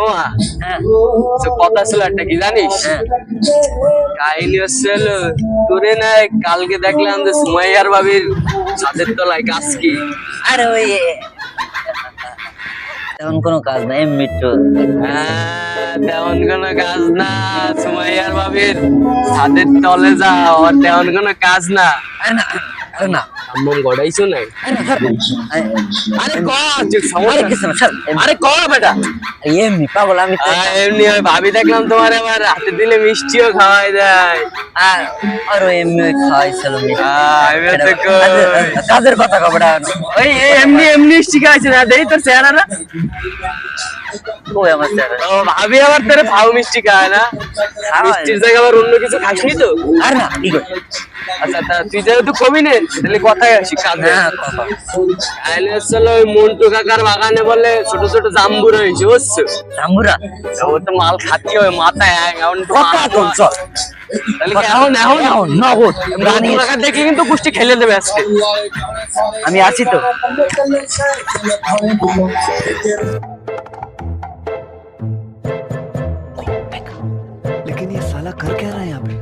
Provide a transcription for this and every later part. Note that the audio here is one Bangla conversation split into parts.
ও কথা ছিল একটা কি জানিস? কাহিনী হচ্ছে তোরে না কালকে দেখলাম যে সুমাইয়ার ভাবির ছাদের তলায় কাজ কি? আরে ওই তেমন কোনো কাজ নাই, মৃত্যু। তেমন কোনো কাজ না, সুমাইয়ার ভাবির ছাদের তলে যাও, তেমন কোনো কাজ না। আরে না, আরে না, আম্মম গড়াইছো নাই? আরে ক আরে ক বেটা, এমনি পাগল আমি তো। এমনি ওই ভাবি দেখলাম তোমার আমার হাতে দিলে মিষ্টিও খাওয়াই দেয়। আর ওই এমনি ওই খাওয়াইছিল কাজের কথা কবটা ওই এমনি এমনি মিষ্টি খাওয়াইছে না, দেই তোর চেহারা না। ওই আমার চেহারা। ও ভাবি আবার তোর ফাউ মিষ্টি খায় না? মিষ্টির জায়গায় আবার অন্য কিছু খাসনি তো? আর না কি করে? আচ্ছা তা তুই যেহেতু কবি নে, তাহলে কথাই আসি কাজে। তাহলে চলো ওই মন্টু কাকার বাগানে বলে ছোট ছোট জাম্বুরা হয়েছে, বুঝছো? জাম্বুরা ও তো মাল খাতি হয় মাথায় এখন চল। তাহলে এখন নগদ মন্টু কাকা দেখে কিন্তু কুষ্টি খেলে দেবে আজকে। আমি আছি তো। लेकिन ये साला कर क्या रहा है यहाँ पे?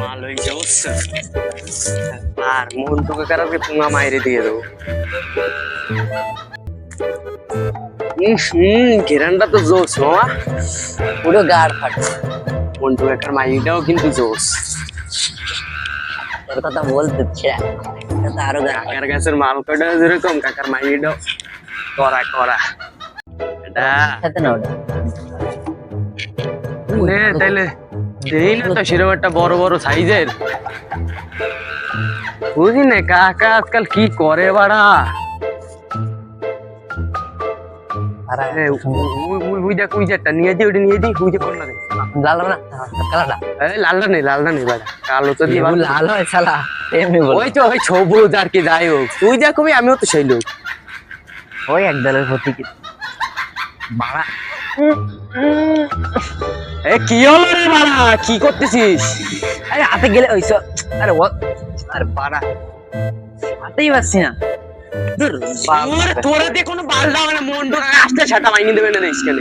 মাল হয়েছে বুঝছো? আর মন্টু কাকার পুঙা মাইরে দিয়ে দেবো। ঘেরানটা তো জোস মামা, পুরো গাড় ফাটে। মন্টু কাকার মাইটাও কিন্তু জোস। তোর কথা বলতে আরো কাকার গাছের মাল কটা যেরকম কাকার মাইটাও করা করা। এটা খেতে না ওটা তাইলে দেই না তো সেরকম একটা বড় বড় সাইজের। বুঝি না কাকা আজকাল কি করে বাড়া। ওই দেখ ওই যেটা নিয়ে দি, ওইটা নিয়ে দি, ওই যে করলা রে লাল না কালাটা। লালটা নেই বাড়া, কালো তো দিয়ে লাল হয় শালা এমনি বল। ওই তো ওই সবুজ আর কি, যাই হোক তুই যা কবি আমিও তো সেই লোক। ওই এক দলের প্রতি কি বাড়া। এ কি হলো রে বাড়া, কি করতেছিস? আরে হাতে গেলে ওই আরে ও আরে বাড়া হাতেই পাচ্ছি না। তোরা দিয়ে কোনো বাল দাও না, মন্টু কাকা আসতে ছাটা মাইনি দেবে না দেশ কেন?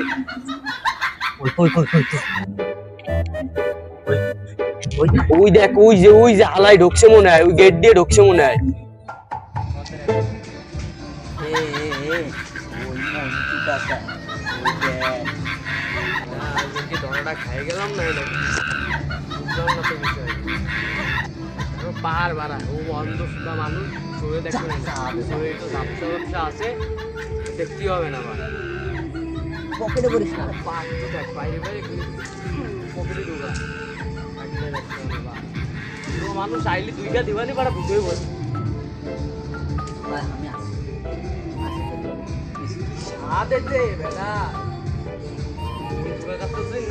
ওই দেখ ওই যে হালাই ঢুকছে মনে হয়, ওই গেট দিয়ে ঢুকছে মনে হয়। খাই গেলাম না পাহাড় বাড়া, ও অন্ধ সুদা মানুষ চোরে দেখবে না, চোরে তো ঝাপসা ব্যবসা আছে, দেখতেই হবে না আমার পকেটে পড়িস না। বাইরে বাইরে পকেটে ঢুকা মানুষ আইলে দুইটা দিবানি পারা বুঝেই বল।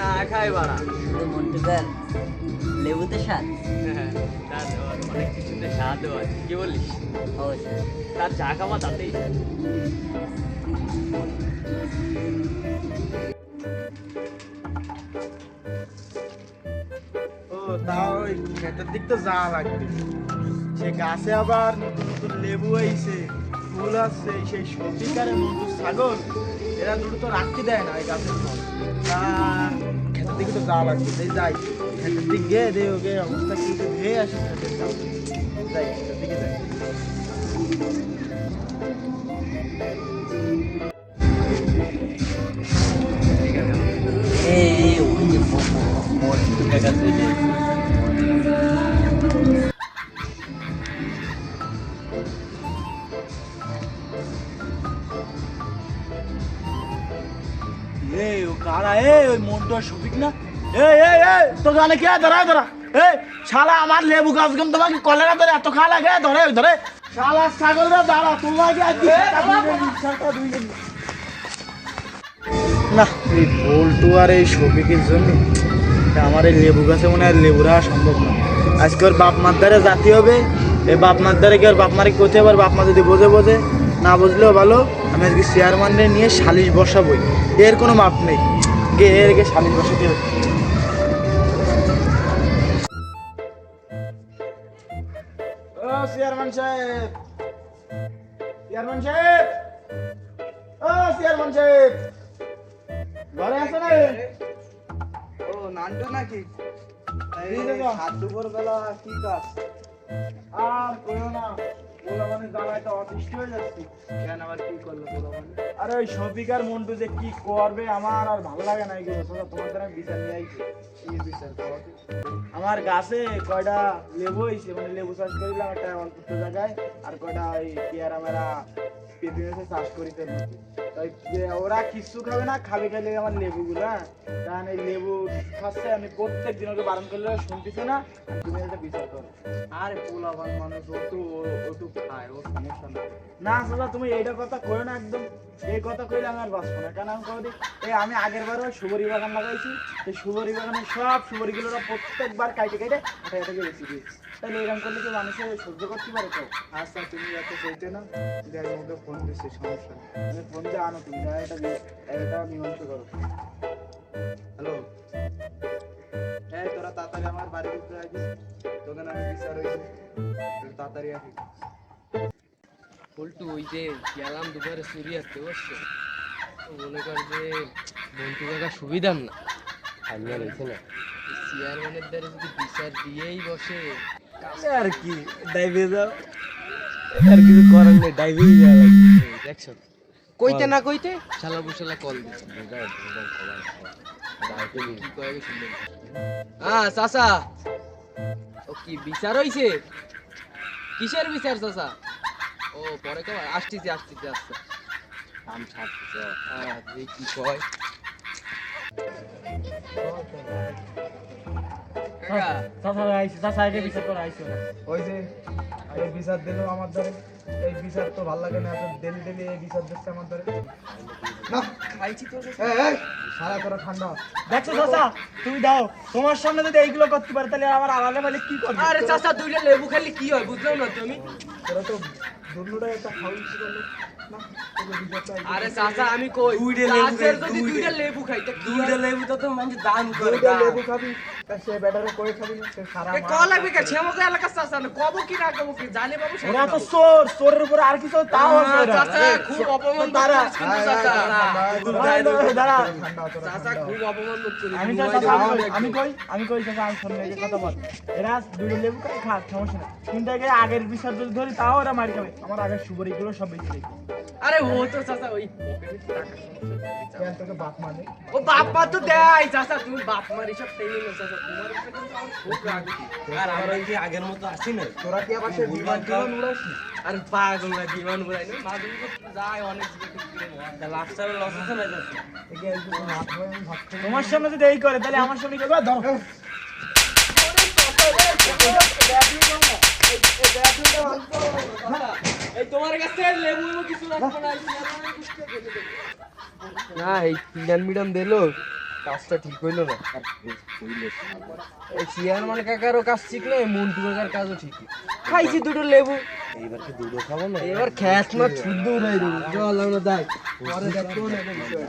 না খাই বাড়া মন্টুকার লেবুতে স্বাদ। অনেক কিছুতে স্বাদ হয়, কি বলিস? অবশ্যই তার চা খাওয়া তাতেই। ও তাও ওই ক্ষেতের দিক তো যাওয়া লাগবে। সে গাছে আবার নতুন নতুন লেবু হয়েছে, ফুল আসছে, সেই সত্যিকারের মধু ছাগল এরা দুটো তো রাখতে দেয় না এই গাছের ফল। তা ক্ষেতের দিকে তো যাওয়া লাগবে, তাই যাই ক্ষেতের দিক গিয়ে দে ওকে অবস্থা কি ধুয়ে আসি ক্ষেতের যাও যাই ক্ষেতের দিকে যাই। কারা ওই মন্টু আর শফিক না? তো জানে কে ধরা ধরা শালা আমার লেবু গাছ গম তোমাকে কলেরা ধরে এত খাওয়া লাগে, ধরে ধরে শালা ছাগলরা দাঁড়া, তোমাকে আর বিষয়টা দুই না, এই বল্টু আর এই শফিকের জন্য আমার এই লেবু গাছে মনে হয় লেবু রাখা সম্ভব না। আজকে ওর বাপ মার দ্বারে জাতি হবে, এই বাপ মার দ্বারে কি ওর বাপ মারে করতে পার, বাপ মা যদি বোঝে বোঝে, না বুঝলেও ভালো। আমি আজকে চেয়ারম্যানরে নিয়ে সালিশ বসাবই, এর কোনো মাপ নেই, এর সালিশ বসাতে হবে। ও চেয়ারম্যান সাহেব, চেয়ারম্যান সাহেব, ও চেয়ারম্যান সাহেব, ঘরে আছে না? ও নান্টু নাকি? হাত দুপুর বেলা কি কাজ? আর কইও না, ওলা মানে জ্বালায় তো অতিষ্ঠ হয়ে যাচ্ছি। কেন আবার কি করলো বলো মানে? আরে ওই শফিক আর মন্টু যে কি করবে আমার আর ভালো লাগে না। এগুলো সোজা তোমার দ্বারা বিচার নিয়ে আইছি। কি বিচার করো? আমার গাছে কয়টা লেবু হয়েছে, মানে লেবু চাষ করিলাম একটা অল্প জায়গায়, আর কয়টা ওই পেয়ারা মেরা পেঁপে মেসে চাষ করিতে নাকি। তাই যে ওরা কিছু খাবে না, খাবে খাইলে আমার লেবুগুলো। হ্যাঁ, কারণ এই লেবু খাচ্ছে, আমি প্রত্যেক দিন ওকে বারণ করলে শুনতেছে না। তুমি একটা বিচার করো। আরে পোলাপান মানুষ ও তো খায়, ও সমস্যা না। না সোজা তুমি এইটা কথা কইও না একদম। এই কথা কইলে আমি আর বাঁচবো না। কেন আমি কবে এই আমি আগের বারও সুবরি বাগান লাগাইছি, সেই সুবরি বাগানের সব সুবরিগুলো প্রত্যেকবার কাইটে কাইটে এটাকে বেশি দিয়েছি। তাহলে এরকম করলে কি মানুষের সহ্য করতে পারে? তো আচ্ছা তুমি এত চাইতে না, দেখ ওকে ফোন দিচ্ছি, সমস্যা নেই। তুমি ফোন দিয়ে আনো, তুমি যা এটা মীমাংসা করো। হ্যালো, হ্যাঁ তোরা তাড়াতাড়ি আমার বাড়ির উপরে আসিস, তোদের আমি বিচার হয়েছে, তুই তাড়াতাড়ি আসিস। পল্টু ওই যে গেলাম দুপুরে চুরি আসতে বসছে, তো মনে কর যে বন্ধু কাকা সুবিধার না ফাইনাল হয়েছে না, চেয়ারম্যানের দ্বারা যদি বিচার দিয়েই বসে আর কি ডাইভে যাও, আর কিছু করার নেই, ডাইভেই যাওয়া লাগবে। দেখছো কইতে না কইতে শালা বুশালা কল দিচ্ছে। কি কয়ে শুনলে? হ্যাঁ চাচা, ও কি বিচার হইছে? কিসের বিচার চাচা? ও পরে কবার আসতেছি আসতেছি আসছে কাম ছাড়তেছে। হ্যাঁ কি কয় কাকা? চাচা আইছে, চাচা আগে বিচার করে আইছে না। ওই যে এই বিচার দিল আমার দ্বারে, এই বিচার তো ভালো লাগে না, ডেলি ডেলি এই বিচার দিচ্ছে আমার দ্বারে না। খাইছি তো এই সারা করে ঠান্ডা। দেখছো চাচা, তুমি দাও, তোমার সামনে যদি এইগুলো করতে পারে তাহলে আমার আলাদা বলে কি করবে? আরে চাচা দুইটা লেবু খালি কি হয় বুঝলাম না তুমি। তোরা তো দুর্নুটাই একটা খাওয়াই করলো না, তোকে বিচারটা আরে চাচা আমি কই গাছের যদি দুইটা লেবু খাই তা দুইটা লেবু তো মানে দাম করে দুইটা লেবু খাবি, তা সে ব্যাটারে করে খাবি না, সে সারা এ ক লাগবে কে ছেমকে এলাকা চাচা না কব কি না কব কি জানে বাবু সেটা ওরা তো চোর, চোরের উপরে আর কিছু তাও আছে ওরা। চাচা খুব অপমান তারা করছিস কিন্তু চাচা দাঁড়া, চাচা খুব অপমান করছিস। আমি তো আমি কই চাচা, আমি শুনলে এই কথা বল। এরা দুটো লেবু খাই, খা, সমস্যা নেই। কিন্তু আগে আগের বিচার যদি ধরি তাও ওরা মারি খাবে। আমার আগের সুবরিগুলো সব বেশি দেখি। আরে ও তো চাচা ওই তোকে বাপ মানে ও বাপ মা তো দেয় চাচা, তুমি বাপ মারি সব টেনে না চাচা, তোমার উপরে কিন্তু আমার খুব রাগ উঠি। আর আমরা কি আগের মতো আসি না? তোরা কি আবার সে বিমান টিমান উড়াসনি? আর পাগল না বিমান উড়াই না, মাদুর যায় অনেক জায়গায় লাস্টারে লস আছে না চাচা। একে একটু হাত হয়ে আমি ভাত খাই। তোমার সামনে যদি এই করে তাহলে আমার সামনে করবে, ধরো। এই তোমার কাছে লেবু লেবু কিছু রাখবো না, না এই তিনান মিডাম দিলো কাজটা ঠিক হইলো না। এই চেয়ারম্যান কাকারও কাজ ঠিক নয়, মন্টু কাকার কাজও ঠিক। খাইছি দুটো লেবু, এইবার কি দুধও খাবো না? এবার খ্যাত না শুদ্ধ উড়াই দেবো। চল আমরা যাই, পরে দেখবো না বিষয়।